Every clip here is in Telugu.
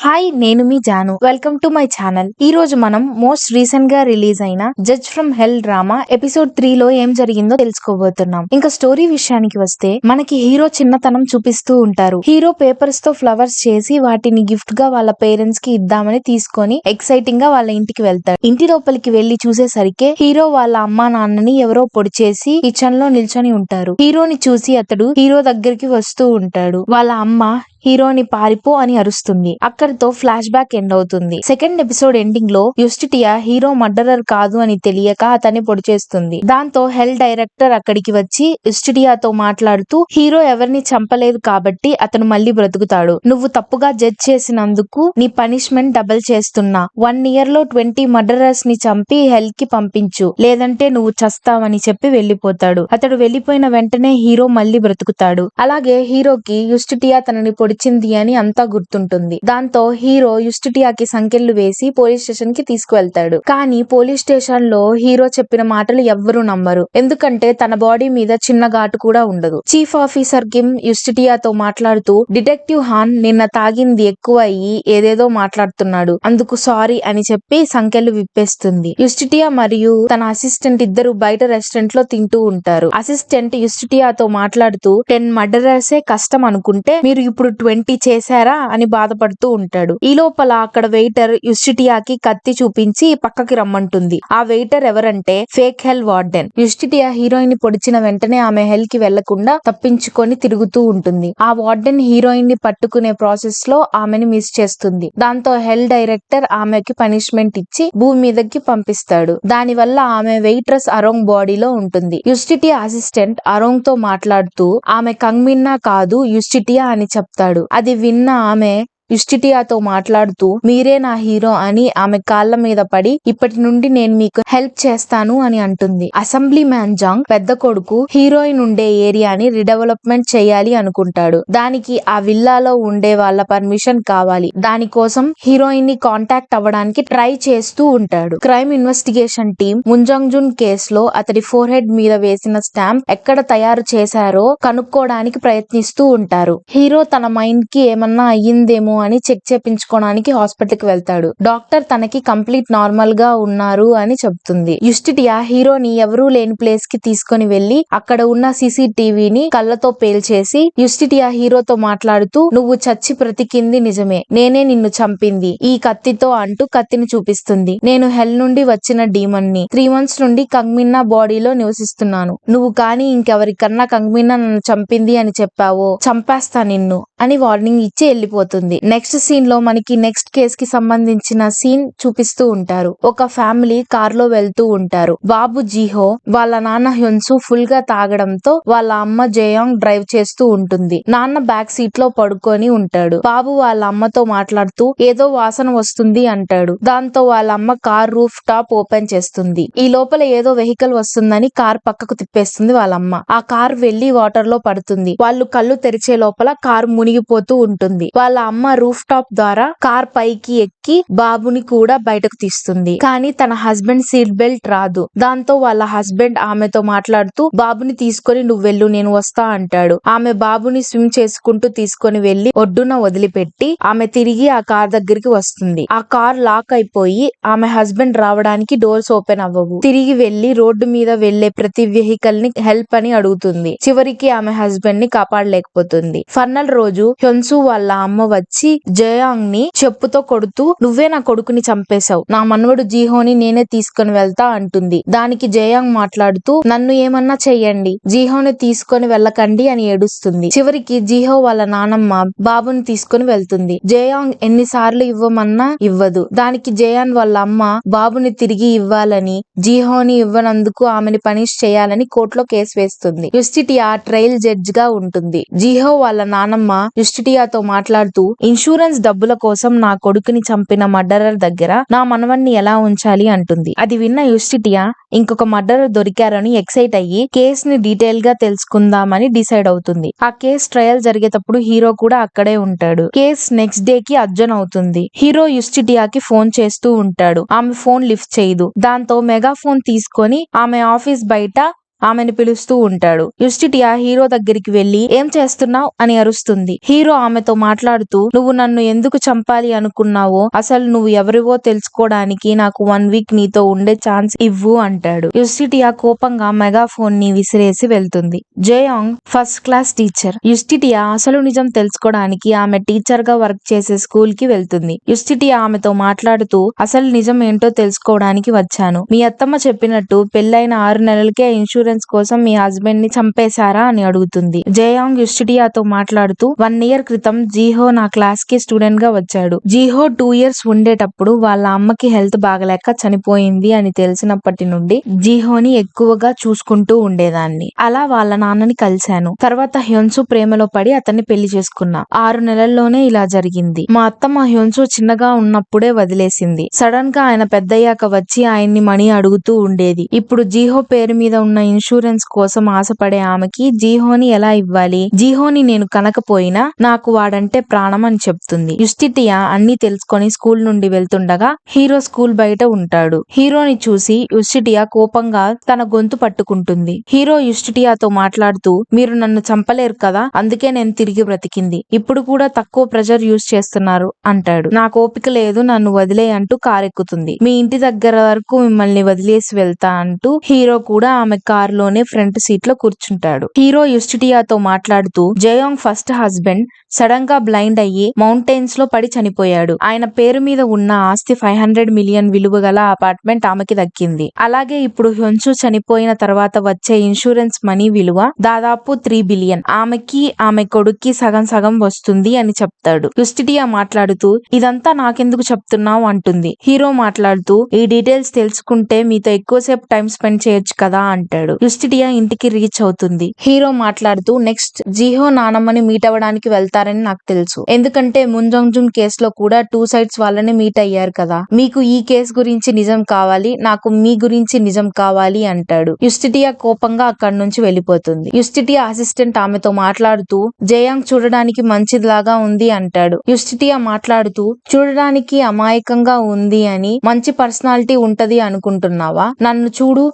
హాయ్, నేను మీ Jaanu. Welcome to my channel. ఈ రోజు మనం మోస్ట్ రీసెంట్ గా రిలీజ్ అయిన judge from hell drama episode 3 లో ఏం జరిగిందో తెలుసుకోబోతున్నాం. ఇంకా స్టోరీ విషయానికి వస్తే మనకి హీరో చిన్నతనం చూపిస్తూ ఉంటారు. హీరో పేపర్స్ తో ఫ్లవర్స్ చేసి వాటిని గిఫ్ట్ గా వాళ్ళ పేరెంట్స్ కి ఇద్దామని తీసుకొని ఎక్సైటింగ్ గా వాళ్ళ ఇంటికి వెళ్తాడు. ఇంటి లోపలికి వెళ్లి చూసేసరికి హీరో వాళ్ళ అమ్మా నాన్నని ఎవరో పొడి చేసి కిచెన్ లో నిల్చొని ఉంటారు. హీరోని చూసి అతడు హీరో దగ్గరికి వస్తూ ఉంటాడు. వాళ్ళ అమ్మ హీరోని పారిపో అని అరుస్తుంది. అక్కడితో ఫ్లాష్ బ్యాక్ ఎండ్ అవుతుంది. సెకండ్ ఎపిసోడ్ ఎండింగ్ లో యుస్టిటియా హీరో మర్డరర్ కాదు అని తెలియక అతన్ని పొడి చేస్తుంది. దాంతో హెల్ డైరెక్టర్ అక్కడికి వచ్చి యుస్టిటియాతో మాట్లాడుతూ హీరో ఎవరిని చంపలేదు కాబట్టి అతను మళ్ళీ బ్రతుకుతాడు. నువ్వు తప్పుగా జడ్జ్ చేసినందుకు నీ పనిష్మెంట్ డబుల్ చేస్తున్నా. 1 year లో 20 మర్డరర్స్ ని చంపి హెల్ కి పంపించు, లేదంటే నువ్వు చస్తావని చెప్పి వెళ్లిపోతాడు. అతడు వెళ్లిపోయిన వెంటనే హీరో మళ్ళీ బ్రతుకుతాడు. అలాగే హీరోకి యుస్టిటియా తనని పొడిచింది అని అంతా గుర్తుంటుంది. దాంతో హీరో యుస్టిటియాకి సంకెళ్లు వేసి పోలీస్ స్టేషన్ కి తీసుకువెళ్తాడు. కానీ పోలీస్ స్టేషన్ లో హీరో చెప్పిన మాటలు ఎవ్వరూ నమ్మరు. ఎందుకంటే తన బాడీ మీద చిన్న ఘాటు కూడా ఉండదు. చీఫ్ ఆఫీసర్ కిమ్ యుస్టిటియాతో మాట్లాడుతూ డిటెక్టివ్ హాన్ నిన్న తాగింది ఎక్కువ అయ్యి ఏదేదో మాట్లాడుతున్నాడు, అందుకు సారీ అని చెప్పి సంకెళ్లు విప్పేస్తుంది. యుస్టిటియా మరియు తన అసిస్టెంట్ ఇద్దరు బయట రెస్టారెంట్ లో తింటూ ఉంటారు. అసిస్టెంట్ యుస్టిటియాతో మాట్లాడుతూ 10 మర్డరర్సే కష్టం అనుకుంటే మీరు ఇప్పుడు 20 చేశారా అని బాధపడుతూ ఉంటాడు. ఈ లోపల అక్కడ వెయిటర్ యుస్టిటియాకి కత్తి చూపించి పక్కకి రమ్మంటుంది. ఆ వెయిటర్ ఎవరంటే ఫేక్ హెల్ వార్డెన్. యుస్టిటియా హీరోయిన్ ని పొడిచిన వెంటనే ఆమె హెల్ కి వెళ్లకుండా తప్పించుకొని తిరుగుతూ ఉంటుంది. ఆ వార్డెన్ హీరోయిన్ ని పట్టుకునే ప్రాసెస్ లో ఆమెని మిస్ చేస్తుంది. దాంతో హెల్ డైరెక్టర్ ఆమెకి పనిష్మెంట్ ఇచ్చి భూమి మీదకి పంపిస్తాడు. దాని వల్ల ఆమె వెయిట్రెస్ అరోంగ్ బాడీలో ఉంటుంది. యుస్టిటియా అసిస్టెంట్ అరోంగ్ తో మాట్లాడుతూ ఆమె కంగ్మిన్నా కాదు యుస్టిటియా అని చెప్తాడు. అది విన్న ఆమె యుస్టిటియాతో మాట్లాడుతూ మీరే నా హీరో అని ఆమె కాళ్ళ మీద పడి ఇప్పటి నుండి నేను మీకు హెల్ప్ చేస్తాను అని అంటుంది. అసెంబ్లీ మ్యాన్ జాంగ్ పెద్ద కొడుకు హీరోయిన్ ఉండే ఏరియాని రిడెవలప్మెంట్ చేయాలి అనుకుంటాడు. దానికి ఆ విల్లాలో ఉండే వాళ్ళ పర్మిషన్ కావాలి. దానికోసం హీరోయిన్ ని కాంటాక్ట్ అవ్వడానికి ట్రై చేస్తూ ఉంటాడు. క్రైమ్ ఇన్వెస్టిగేషన్ టీమ్ ముంజాంగ్ జున్ కేసులో అతడి ఫోర్ హెడ్ మీద వేసిన స్టాంప్ ఎక్కడ తయారు చేశారో కనుక్కోవడానికి ప్రయత్నిస్తూ ఉంటారు. హీరో తన మైండ్ కి ఏమన్నా అయ్యిందేమో అని చెక్ చేపించుకోవడానికి హాస్పిటల్ కి వెళ్తాడు. డాక్టర్ తనకి కంప్లీట్ నార్మల్ గా ఉన్నారు అని చెప్తుంది. యుస్టిటియా హీరోని ఎవరూ లేని ప్లేస్ కి తీసుకొని వెళ్లి అక్కడ ఉన్న సీసీటీవీని కళ్ళతో పేల్చేసి యుస్టిటియా హీరోతో మాట్లాడుతూ నువ్వు చచ్చి బ్రతికింది నిజమే, నేనే నిన్ను చంపింది ఈ కత్తితో అంటూ కత్తిని చూపిస్తుంది. నేను హెల్ నుండి వచ్చిన డీమన్ ని 3 months నుండి కంగ్మిన్నా బాడీలో నివసిస్తున్నాను. నువ్వు కానీ ఇంకెవరికన్నా కంగ్మిన్నా నన్ను చంపింది అని చెప్పావో చంపేస్తా నిన్ను అని వార్నింగ్ ఇచ్చి వెళ్లిపోతుంది. నెక్స్ట్ సీన్ లో మనకి నెక్స్ట్ కేస్ కి సంబంధించిన సీన్ చూపిస్తూ ఉంటారు. ఒక ఫ్యామిలీ కార్ లో వెళ్తూ ఉంటారు. బాబు జీహో వాళ్ళ నాన్న హ్యున్సు ఫుల్ గా తాగడంతో వాళ్ళ అమ్మ జయాంగ్ డ్రైవ్ చేస్తూ ఉంటుంది. నాన్న బ్యాక్ సీట్ లో పడుకొని ఉంటాడు. బాబు వాళ్ళ అమ్మతో మాట్లాడుతూ ఏదో వాసన వస్తుంది అంటాడు. దాంతో వాళ్ళ అమ్మ కార్ రూఫ్ టాప్ ఓపెన్ చేస్తుంది. ఈ లోపల ఏదో వెహికల్ వస్తుందని కార్ పక్కకు తిప్పేస్తుంది వాళ్ళ అమ్మ. ఆ కార్ వెళ్లి వాటర్ లో పడుతుంది. వాళ్ళు కళ్ళు తెరిచే లోపల కార్ మునిగిపోతూ ఉంటుంది. వాళ్ళ అమ్మ రూఫ్ టాప్ ద్వారా కార్ పైకి ఎక్కి బాబుని కూడా బయటకు తీస్తుంది. కానీ తన హస్బెండ్ సీట్ బెల్ట్ రాదు. దాంతో వాళ్ళ హస్బెండ్ ఆమెతో మాట్లాడుతూ బాబుని తీసుకొని నువ్వు వెళ్ళు నేను వస్తా అంటాడు. ఆమె బాబుని స్విమ్ చేసుకుంటూ తీసుకొని వెళ్లి ఒడ్డున వదిలిపెట్టి ఆమె తిరిగి ఆ కార్ దగ్గరికి వస్తుంది. ఆ కార్ లాక్ అయిపోయి ఆమె హస్బెండ్ రావడానికి డోర్స్ ఓపెన్ అవ్వవు. తిరిగి వెళ్లి రోడ్డు మీద వెళ్లే ప్రతి వెహికల్ ని హెల్ప్ అని అడుగుతుంది. చివరికి ఆమె హస్బెండ్ ని కాపాడలేకపోతుంది. ఫైనల్ రోజు హ్యున్సు వాళ్ళ అమ్మ వచ్చి జయాంగ్ ని చెప్పుతో కొడుతూ నువ్వే నా కొడుకుని చంపేశావు, నా మనవడు జీహోని నేనే తీసుకొని వెళ్తా అంటుంది. దానికి జయాంగ్ మాట్లాడుతూ నన్ను ఏమన్నా చెయ్యండి, జీహోని తీసుకొని వెళ్ళకండి అని ఏడుస్తుంది. చివరికి జీహో వాళ్ళ నానమ్మ బాబుని తీసుకొని వెళ్తుంది. జయాంగ్ ఎన్నిసార్లు ఇవ్వమన్నా ఇవ్వదు. దానికి జయాన్ వాళ్ళ అమ్మ బాబుని తిరిగి ఇవ్వాలని జీహోని ఇవ్వనందుకు ఆమెని పనిష్ చేయాలని కోర్టులో కేసు వేస్తుంది. యుస్టిటియా ట్రయల్ జడ్జ్ గా ఉంటుంది. జీహో వాళ్ళ నానమ్మ యుస్టిటియాతో మాట్లాడుతూ ఇన్సూరెన్స్ డబ్బుల కోసం నా కొడుకుని చంపిన మర్డరర్ దగ్గర నా మనవణ్ణి ఎలా ఉంచాలి అంటుంది. అది విన్న యుస్టిటియా ఇంకొక మర్డరర్ దొరికారని ఎక్సైట్ అయ్యి కేస్ ని డీటెయిల్ గా తెలుసుకుందామని డిసైడ్ అవుతుంది. ఆ కేస్ ట్రయల్ జరిగేటప్పుడు హీరో కూడా అక్కడే ఉంటాడు. కేస్ నెక్స్ట్ డే కి అడ్జర్న్ అవుతుంది. హీరో యుస్టిటియాకి ఫోన్ చేస్తూ ఉంటాడు. ఆమె ఫోన్ లిఫ్ట్ చేయదు. దాంతో మెగా ఫోన్ తీసుకొని ఆమె ఆఫీస్ బయట ఆమెను పిలుస్తూ ఉంటాడు. యుస్టిటియా హీరో దగ్గరికి వెళ్లి ఏం చేస్తున్నావ్ అని అరుస్తుంది. హీరో ఆమెతో మాట్లాడుతూ నువ్వు నన్ను ఎందుకు చంపాలి అనుకున్నావో, అసలు నువ్వు ఎవరివో తెలుసుకోవడానికి నాకు 1 వీక్ నీతో ఉండే ఛాన్స్ ఇవ్వు అంటాడు. యుస్టిటియా కోపంగా మెగాఫోన్ ని విసిరేసి వెళ్తుంది. జేయాంగ్ ఫస్ట్ క్లాస్ టీచర్. యుస్టిటియా అసలు నిజం తెలుసుకోవడానికి ఆమె టీచర్ గా వర్క్ చేసే స్కూల్ కి వెళ్తుంది. యుస్టిటియా ఆమెతో మాట్లాడుతూ అసలు నిజం ఏంటో తెలుసుకోవడానికి వచ్చాను. మీ అత్తమ్మ చెప్పినట్టు పెళ్లైన 6 నెలలకే ఇన్సూరెన్స్ కోసం మీ హస్బెండ్ ని చంపేశారా అని అడుగుతుంది. జేయాంగ్ యుస్టిటియాతో మాట్లాడుతూ 1 ఇయర్ క్రితం జీహో నా క్లాస్ కి స్టూడెంట్ గా వచ్చాడు. జీహో 2 ఇయర్స్ ఉండేటప్పుడు వాళ్ళ అమ్మకి హెల్త్ బాగలేక చనిపోయింది అని తెలిసినప్పటి నుండి జీహోని ఎక్కువగా చూసుకుంటూ ఉండేదాన్ని. అలా వాళ్ళ నాన్నని కలిశాను. తర్వాత హ్యోన్సు ప్రేమలో పడి అతన్ని పెళ్లి చేసుకున్నా. 6 నెలల్లోనే ఇలా జరిగింది. మా అత్తమ్మ హ్యోన్సు చిన్నగా ఉన్నప్పుడే వదిలేసింది. సడన్ గా ఆయన పెద్దయ్యాక వచ్చి ఆయన్ని మనీ అడుగుతూ ఉండేది. ఇప్పుడు జీహో పేరు మీద ఉన్న ఇన్సూరెన్స్ కోసం ఆశపడే ఆమెకి జీహోని ఎలా ఇవ్వాలి? జీహోని నేను కనకపోయినా నాకు వాడంటే ప్రాణం అని చెప్తుంది. యుస్టిటియా అన్ని తెలుసుకొని స్కూల్ నుండి వెళ్తుండగా హీరో స్కూల్ బయట ఉంటాడు. హీరోని చూసి యుస్టిటియా కోపంగా తన గొంతు పట్టుకుంటుంది. హీరో యుస్టిటియాతో మాట్లాడుతూ మీరు నన్ను చంపలేరు కదా, అందుకే నేను తిరిగి బ్రతికింది. ఇప్పుడు కూడా తక్కువ ప్రెషర్ యూజ్ చేస్తున్నారు అంటాడు. నాకు ఓపిక లేదు, నన్ను వదిలే అంటూ కారెక్కుతుంది. మీ ఇంటి దగ్గర వరకు మిమ్మల్ని వదిలేసి వెళ్తా అంటూ హీరో కూడా ఆమె కార్ లోనే ఫ్రంట్ సీట్ లో కూర్చుంటాడు. హీరో యుస్టిటియాతో మాట్లాడుతూ జయాంగ్ ఫస్ట్ హస్బెండ్ సడన్ గా బ్లైండ్ అయ్యి మౌంటైన్స్ లో పడి చనిపోయాడు. ఆయన పేరు మీద ఉన్న ఆస్తి 500 మిలియన్ విలువ గల అపార్ట్మెంట్ ఆమెకి దక్కింది. అలాగే ఇప్పుడు హ్యోన్సు చనిపోయిన తర్వాత వచ్చే ఇన్సూరెన్స్ మనీ విలువ దాదాపు 3 బిలియన్. ఆమెకి ఆమె కొడుక్కి సగం సగం వస్తుంది అని చెప్తాడు. యుస్టిటియా మాట్లాడుతూ ఇదంతా నాకెందుకు చెప్తున్నావు అంటుంది. హీరో మాట్లాడుతూ ఈ డీటెయిల్స్ తెలుసుకుంటే మీతో ఎక్కువసేపు టైం స్పెండ్ చేయొచ్చు కదా అంటాడు. యుస్టిటియా ఇంటికి రీచ్ అవుతుంది. హీరో మాట్లాడుతూ నెక్స్ట్ జీహో నానమ్మని మీట్ అవ్వడానికి వెళ్తారని నాకు తెలుసు. ఎందుకంటే ముంజంజున్ కేసులో కూడా 2 సైడ్స్ వాళ్ళని మీట్ అయ్యారు కదా. మీకు ఈ కేసు గురించి నిజం కావాలి, నాకు మీ గురించి నిజం కావాలి అంటాడు. యుస్టిటియా కోపంగా అక్కడి నుంచి వెళ్ళిపోతుంది. యుస్టిటియా అసిస్టెంట్ ఆమెతో మాట్లాడుతూ జయాంగ్ చూడడానికి మంచిదిలాగా ఉంది అంటాడు. యుస్టిటియా మాట్లాడుతూ చూడడానికి అమాయకంగా ఉంది అని మంచి పర్సనాలిటీ ఉంటది అనుకుంటున్నావా? నన్ను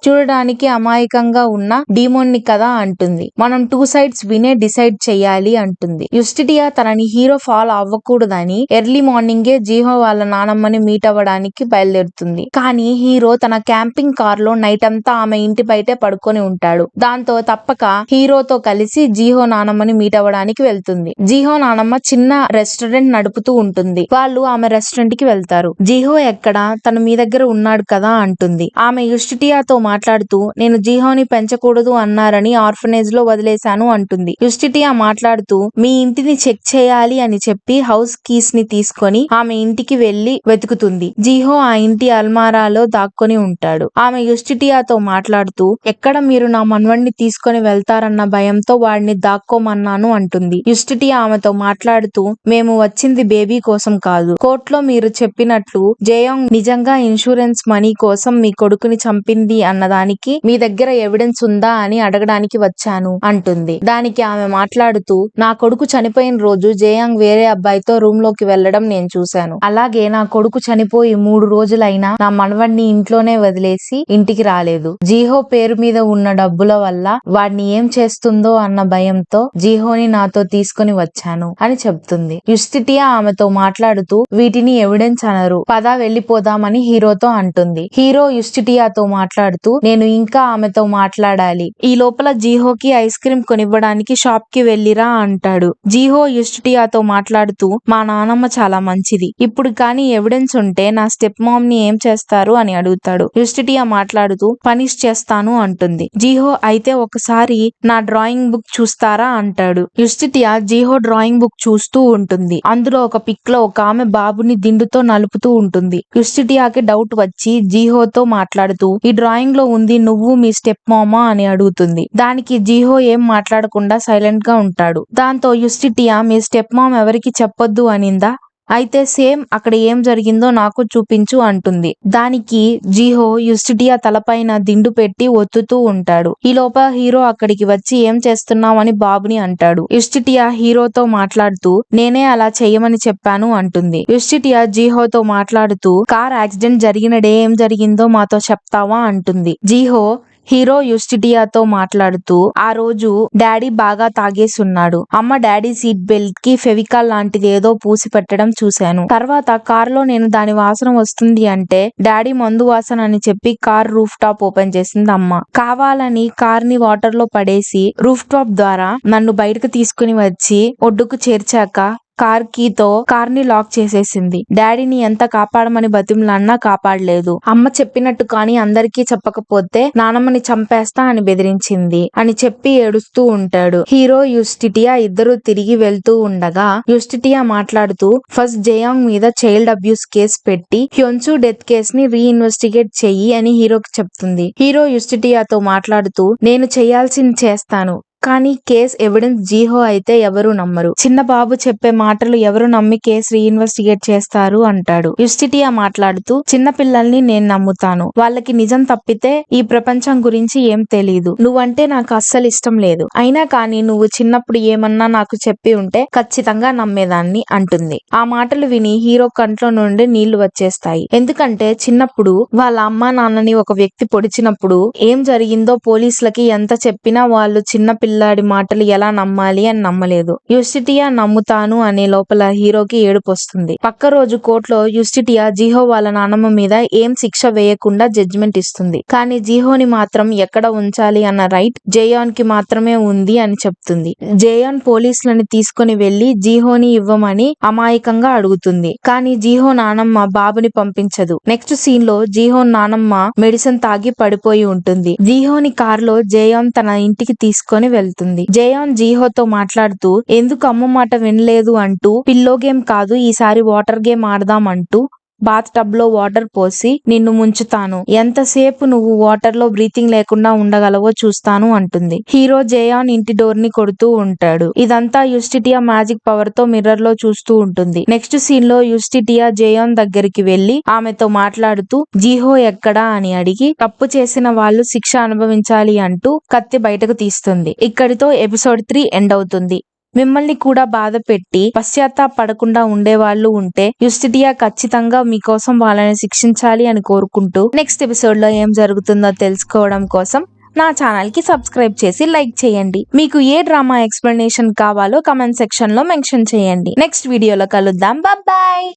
చూడడానికి అమాయకంగా ఉన్న డీమోన్ ని కదా అంటుంది. మనం 2 సైడ్స్ వినే డిసైడ్ చెయ్యాలి అంటుంది. యుస్టిటియా తనని హీరో ఫాలో అవ్వకూడదని ఎర్లీ మార్నింగే జీహో వాళ్ళ నానమ్మని మీట్ అవ్వడానికి బయలుదేరుతుంది. కానీ హీరో తన క్యాంపింగ్ కార్ లో నైట్ అంతా ఆమె ఇంటి బయటే పడుకొని ఉంటాడు. దాంతో తప్పక హీరోతో కలిసి జీహో నానమ్మని మీట్ అవ్వడానికి వెళ్తుంది. జీహో నానమ్మ చిన్న రెస్టారెంట్ నడుపుతూ ఉంటుంది. వాళ్ళు ఆమె రెస్టారెంట్ కి వెళ్తారు. జీహో ఎక్కడ, తను మీ దగ్గర ఉన్నాడు కదా అంటుంది. ఆమె యుస్టిటియాతో మాట్లాడుతూ నేను జీహోని పెంచకూడదు అన్నారని ఆర్ఫనేజ్ లో వదిలేశాను అంటుంది. యుస్టిటియా మాట్లాడుతూ మీ ఇంటిని చెక్ చేయాలి అని చెప్పి హౌస్ కీస్ ని తీసుకొని ఆమె ఇంటికి వెళ్లి వెతుకుతుంది. జీహో ఆ ఇంటి అల్మారాలో దాక్కొని ఉంటాడు. ఆమె యుస్టిటియాతో మాట్లాడుతూ ఎక్కడ మీరు నా మనవణ్ణి తీసుకొని వెళ్తారన్న భయంతో వాడిని దాక్కోమన్నాను అంటుంది. యుస్టిటియా ఆమెతో మాట్లాడుతూ మేము వచ్చింది బేబీ కోసం కాదు, కోర్టులో మీరు చెప్పినట్లు జయాంగ్ నిజంగా ఇన్సూరెన్స్ మనీ కోసం మీ కొడుకుని చంపింది అన్నదానికి మీ దగ్గర ఎవిడెన్స్ ఉందా అని అడగడానికి వచ్చాను అంటుంది. దానికి ఆమె మాట్లాడుతూ నా కొడుకు చనిపోయిన రోజు జయాంగ్ వేరే అబ్బాయితో రూమ్ లోకి వెళ్లడం నేను చూశాను. అలాగే నా కొడుకు చనిపోయి 3 రోజులైనా నా మనవడిని ఇంట్లోనే వదిలేసి ఇంటికి రాలేదు. జీహో పేరు మీద ఉన్న డబ్బుల వల్ల వాడిని ఏం చేస్తుందో అన్న భయంతో జీహోని నాతో తీసుకుని వచ్చాను అని చెప్తుంది. యుస్టిటియా ఆమెతో మాట్లాడుతూ వీటిని ఎవిడెన్స్ అనరు, పద వెళ్ళిపోదామని హీరోతో అంటుంది. హీరో యుస్టిటియాతో మాట్లాడుతూ నేను ఇంకా ఆమెతో మాట్లాడాలి, ఈ లోపల జీహోకి ఐస్ క్రీమ్ కొనివ్వడానికి షాప్ కి వెళ్ళిరా అంటాడు. జీహో యుస్టిటియాతో మాట్లాడుతూ మా నానమ్మ చాలా మంచిది, ఇప్పుడు కానీ ఎవిడెన్స్ ఉంటే నా స్టెప్ మామ్ ని ఏం చేస్తారు అని అడుగుతాడు. యుస్టిటియా మాట్లాడుతూ పనిష్ చేస్తాను అంటుంది. జీహో అయితే ఒకసారి నా డ్రాయింగ్ బుక్ చూస్తారా అంటాడు. యుస్టిటియా జీహో డ్రాయింగ్ బుక్ చూస్తూ ఉంటుంది. అందులో ఒక పిక్ లో ఒక ఆమె బాబుని దిండుతో నలుపుతూ ఉంటుంది. యుస్టిటియాకి డౌట్ వచ్చి జీహోతో మాట్లాడుతూ ఈ డ్రాయింగ్ లో ఉంది నువ్వు మీ స్టెప్ మామా అని అడుగుతుంది. దానికి జీహో ఏం మాట్లాడకుండా సైలెంట్ గా ఉంటాడు. దాంతో యుస్టిటియా మీ స్టెప్ మామ్ ఎవరికి చెప్పొద్దు అనిందా, అయితే సేమ్ అక్కడ ఏం జరిగిందో నాకు చూపించు అంటుంది. దానికి జీహో యుస్టిటియా తలపైన దిండు పెట్టి ఒత్తుతూ ఉంటాడు. ఈ లోపల హీరో అక్కడికి వచ్చి ఏం చేస్తున్నావని బాబుని అంటాడు. యుస్టిటియా హీరోతో మాట్లాడుతూ నేనే అలా చెయ్యమని చెప్పాను అంటుంది. యుస్టిటియా జీహోతో మాట్లాడుతూ కార్ యాక్సిడెంట్ జరిగిన డే ఏం జరిగిందో మాతో చెప్తావా అంటుంది. జీహో హీరో యుస్టిటియాతో మాట్లాడుతూ ఆ రోజు డాడీ బాగా తాగేసున్నాడు. అమ్మ డాడీ సీట్ బెల్ట్ కి ఫెవికాల్ లాంటిది ఏదో పూసి పెట్టడం చూశాను. తర్వాత కార్ లో నేను దాని వాసన వస్తుంది అంటే డాడీ మందు వాసన అని చెప్పి కార్ రూఫ్ టాప్ ఓపెన్ చేసింది అమ్మ. కావాలని కార్ ని వాటర్ లో పడేసి రూఫ్ టాప్ ద్వారా నన్ను బయటకు తీసుకుని వచ్చి ఒడ్డుకు చేర్చాక కార్ కీతో కార్ ని లాక్ చేసేసింది. డాడీని ఎంత కాపాడమని బతిమలన్నా కాపాడలేదు. అమ్మ చెప్పినట్టు కానీ అందరికీ చెప్పకపోతే నానమ్మని చంపేస్తా అని బెదిరించింది అని చెప్పి ఏడుస్తూ ఉంటాడు. హీరో యుస్టిటియా ఇద్దరు తిరిగి వెళ్తూ ఉండగా యుస్టిటియా మాట్లాడుతూ ఫస్ట్ జయాంగ్ మీద చైల్డ్ అబ్యూస్ కేసు పెట్టి హ్యోన్సు డెత్ కేస్ ని రీఇన్వెస్టిగేట్ చెయ్యి అని హీరోకి చెప్తుంది. హీరో యుస్టిటియాతో మాట్లాడుతూ నేను చేయాల్సింది చేస్తాను, కానీ కేస్ ఎవిడెన్స్ జీహో అయితే ఎవరు నమ్మరు. చిన్న బాబు చెప్పే మాటలు ఎవరు నమ్మి కేసు రీఇన్వెస్టిగేట్ చేస్తారు అంటాడు. యుస్టిటియా మాట్లాడుతూ చిన్న పిల్లల్ని నేను నమ్ముతాను, వాళ్ళకి నిజం తప్పితే ఈ ప్రపంచం గురించి ఏం తెలీదు. నువ్వంటే నాకు అస్సలు ఇష్టం లేదు, అయినా కానీ నువ్వు చిన్నప్పుడు ఏమన్నా నాకు చెప్పి ఉంటే ఖచ్చితంగా నమ్మేదాన్ని అంటుంది. ఆ మాటలు విని హీరో కంట్లో నుండి నీళ్లు వచ్చేస్తాయి. ఎందుకంటే చిన్నప్పుడు వాళ్ళ అమ్మా నాన్నని ఒక వ్యక్తి పొడిచినప్పుడు ఏం జరిగిందో పోలీసులకి ఎంత చెప్పినా వాళ్ళు చిన్న పిల్లాడి మాటలు ఎలా నమ్మాలి అని నమ్మలేదు. యుస్టిటియా నమ్ముతాను అనే లోపల హీరోకి ఏడుపు వస్తుంది. పక్క రోజు కోర్టులో యుస్టిటియా జీహో వాళ్ళ నానమ్మ మీద ఏం శిక్ష వేయకుండా జడ్జిమెంట్ ఇస్తుంది. కానీ జీహోని మాత్రం ఎక్కడ ఉంచాలి అన్న రైట్ జేయాన్ కి మాత్రమే ఉంది అని చెప్తుంది. జేయాన్ పోలీసులని తీసుకుని వెళ్లి జీహోని ఇవ్వమని అమాయకంగా అడుగుతుంది. కానీ జీహో నానమ్మ బాబుని పంపించదు. నెక్స్ట్ సీన్ లో జీహో నానమ్మ మెడిసిన్ తాగి పడిపోయి ఉంటుంది. జీహోని కారులో జేయాన్ తన ఇంటికి తీసుకొని వెళ్తుంది. జయాన్ జీహోతో మాట్లాడుతూ ఎందుకు అమ్మ మాట వినలేదు అంటూ పిల్లో గేమ్ కాదు ఈసారి వాటర్ గేమ్ ఆడదాం అంటూ బాత్ టబ్ లో వాటర్ పోసి నిన్ను ముంచుతాను, ఎంతసేపు నువ్వు వాటర్ లో బ్రీతింగ్ లేకుండా ఉండగలవో చూస్తాను అంటుంది. హీరో జయాన్ ఇంటి డోర్ ని కొడుతూ ఉంటాడు. ఇదంతా యుస్టిటియా మ్యాజిక్ పవర్ తో మిర్రర్ లో చూస్తూ ఉంటుంది. నెక్స్ట్ సీన్ లో యుస్టిటియా జయాన్ దగ్గరికి వెళ్లి ఆమెతో మాట్లాడుతూ జీహో ఎక్కడా అని అడిగి తప్పు చేసిన వాళ్ళు శిక్ష అనుభవించాలి అంటూ కత్తి బయటకు తీస్తుంది. ఇక్కడితో ఎపిసోడ్ 3 ఎండ్ అవుతుంది. మిమ్మల్ని కూడా బాధ పెట్టి పశ్చాత్తాపడకుండా ఉండేవాళ్ళు ఉంటే యుస్టిటియా ఖచ్చితంగా మీకోసం వాళ్ళని శిక్షించాలి అని కోరుకుంటూ నెక్స్ట్ ఎపిసోడ్ లో ఏం జరుగుతుందో తెలుసుకోవడం కోసం నా ఛానల్ కి సబ్స్క్రైబ్ చేసి లైక్ చేయండి. మీకు ఏ డ్రామా ఎక్స్ప్లెనేషన్ కావాలో కమెంట్ సెక్షన్ లో మెన్షన్ చేయండి. నెక్స్ట్ వీడియోలో కలుద్దాం. బాయ్.